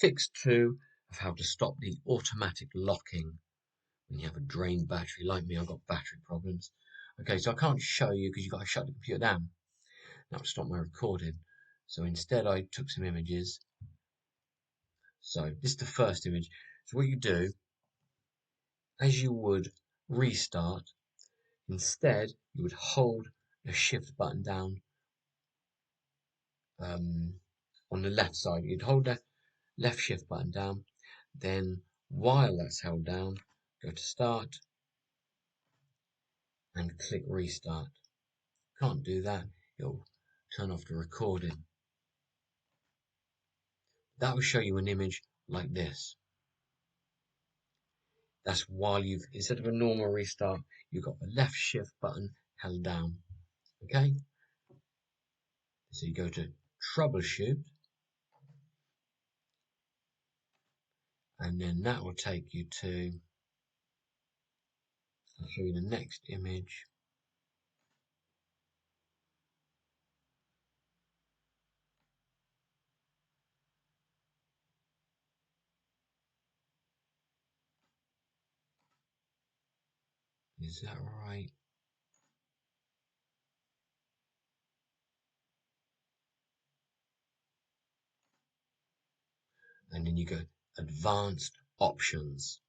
fix 2 of how to stop the automatic locking when you have a drained battery. Like me, I've got battery problems. Okay, so I can't show you because you've got to shut the computer down. That would stop my recording. So instead I took some images. So this is the first image. So what you do, as you would restart, instead you would hold the shift button down on the left side. You'd hold the left shift button down, then while that's held down, go to start and click restart. Can't do that, it'll turn off the recording. That will show you an image like this. That's while instead of a normal restart, you've got the left shift button held down. Okay? So you go to troubleshoot, and then that will take you to, I'll show you the next image. Is that right? And then you go advanced options.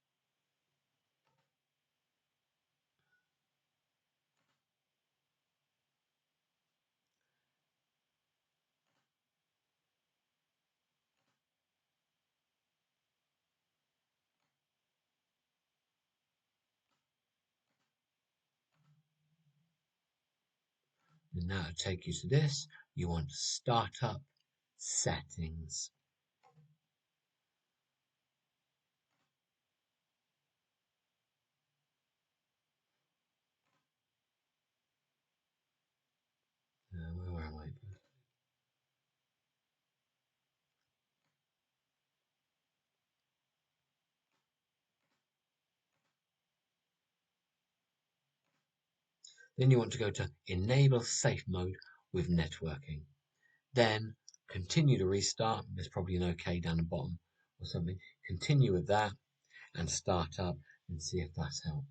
And now to take you to this, you want startup settings. Where am I? Then you want to go to enable safe mode with networking. Then continue to restart. There's probably an OK down the bottom or something. Continue with that and start up and see if that's helped.